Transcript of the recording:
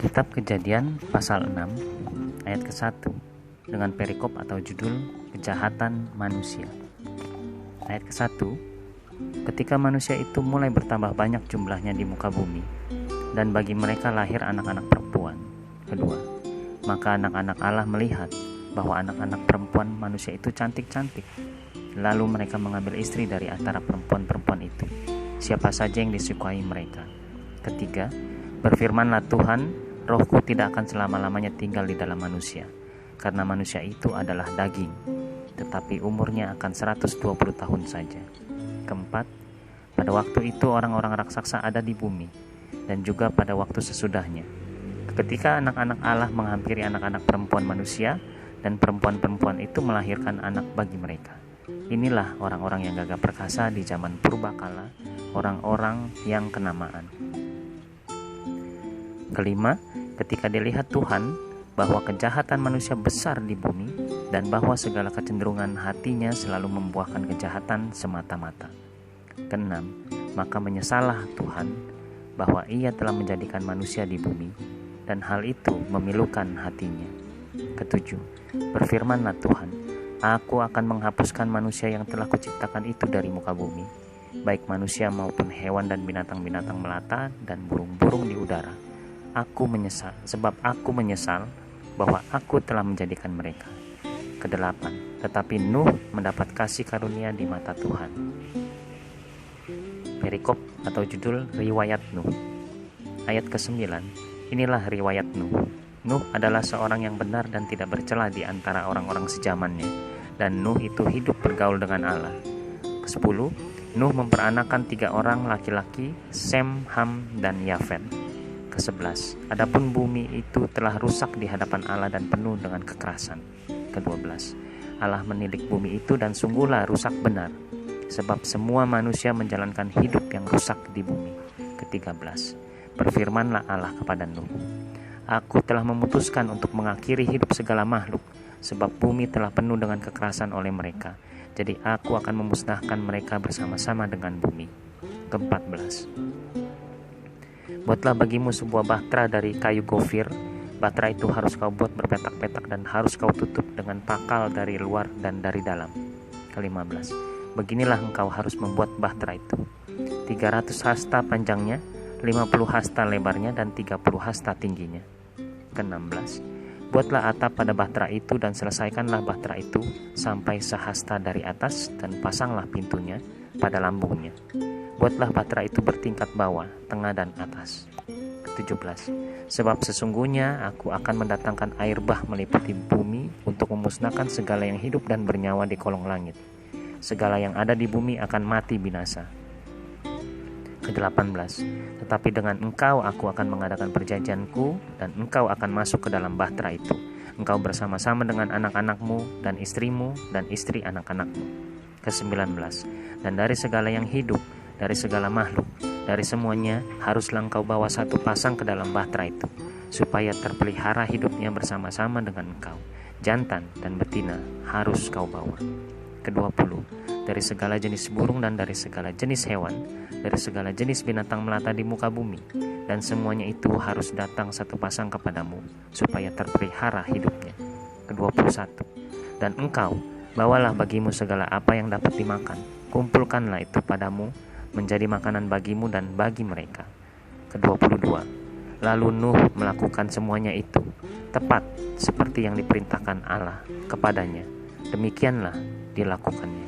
Kitab Kejadian pasal 6 ayat ke-1 dengan perikop atau judul Kejahatan Manusia. Ayat ke-1, ketika manusia itu mulai bertambah banyak jumlahnya di muka bumi, dan bagi mereka lahir anak-anak perempuan. Kedua, maka anak-anak Allah melihat bahwa anak-anak perempuan manusia itu cantik-cantik. Lalu mereka mengambil istri dari antara perempuan-perempuan itu, siapa saja yang disukai mereka. Ketiga, berfirmanlah Tuhan, rohku tidak akan selama-lamanya tinggal di dalam manusia, karena manusia itu adalah daging, tetapi umurnya akan 120 tahun saja. Keempat, pada waktu itu orang-orang raksasa ada di bumi, dan juga pada waktu sesudahnya. Ketika anak-anak Allah menghampiri anak-anak perempuan manusia, dan perempuan-perempuan itu melahirkan anak bagi mereka. Inilah orang-orang yang gagah perkasa di zaman purbakala, orang-orang yang kenamaan. Kelima, ketika dilihat Tuhan bahwa kejahatan manusia besar di bumi dan bahwa segala kecenderungan hatinya selalu membuahkan kejahatan semata-mata. Keenam, maka menyesallah Tuhan bahwa Ia telah menjadikan manusia di bumi dan hal itu memilukan hatinya. Ketujuh, berfirmanlah Tuhan, Aku akan menghapuskan manusia yang telah kuciptakan itu dari muka bumi, baik manusia maupun hewan dan binatang-binatang melata dan burung-burung di udara. Aku menyesal, sebab aku menyesal bahwa aku telah menjadikan mereka. Kedelapan, tetapi Nuh mendapat kasih karunia di mata Tuhan. Perikop atau judul Riwayat Nuh. Ayat ke-9, inilah riwayat Nuh. Nuh adalah seorang yang benar dan tidak bercela di antara orang-orang sejamannya, dan Nuh itu hidup bergaul dengan Allah. Ke-10, Nuh memperanakan 3 orang laki-laki, Sem, Ham, dan Yafet. Ke-11, adapun bumi itu telah rusak di hadapan Allah dan penuh dengan kekerasan. Ke-12, Allah menilik bumi itu dan sungguhlah rusak benar, sebab semua manusia menjalankan hidup yang rusak di bumi. Ke-13, berfirmanlah Allah kepada Nuh, Aku telah memutuskan untuk mengakhiri hidup segala makhluk, sebab bumi telah penuh dengan kekerasan oleh mereka. Jadi aku akan memusnahkan mereka bersama-sama dengan bumi. Ke-14, buatlah bagimu sebuah bahtera dari kayu gofir. Bahtera itu harus kau buat berpetak-petak dan harus kau tutup dengan pakal dari luar dan dari dalam. Ke-15, beginilah engkau harus membuat bahtera itu. 300 hasta panjangnya, 50 hasta lebarnya, dan 30 hasta tingginya. Ke-16, buatlah atap pada bahtera itu dan selesaikanlah bahtera itu sampai sehasta dari atas dan pasanglah pintunya pada lambungnya. Buatlah bahtera itu bertingkat bawah, tengah, dan atas. Ke-17, sebab sesungguhnya aku akan mendatangkan air bah meliputi bumi untuk memusnahkan segala yang hidup dan bernyawa di kolong langit. Segala yang ada di bumi akan mati binasa. Ke-18, tetapi dengan engkau aku akan mengadakan perjanjianku dan engkau akan masuk ke dalam bahtera itu, engkau bersama-sama dengan anak-anakmu dan istrimu dan istri anak-anakmu. Ke-19, dan dari segala yang hidup, dari segala makhluk, dari semuanya haruslah engkau bawa satu pasang ke dalam bahtera itu, supaya terpelihara hidupnya bersama-sama dengan engkau. Jantan dan betina harus kau bawa. Ke-20, dari segala jenis burung dan dari segala jenis hewan, dari segala jenis binatang melata di muka bumi, dan semuanya itu harus datang satu pasang kepadamu, supaya terpelihara hidupnya. Ke-21, dan engkau bawalah bagimu segala apa yang dapat dimakan, kumpulkanlah itu padamu, menjadi makanan bagimu dan bagi mereka. Ke-22, lalu Nuh melakukan semuanya itu, tepat seperti yang diperintahkan Allah kepadanya, demikianlah dilakukannya.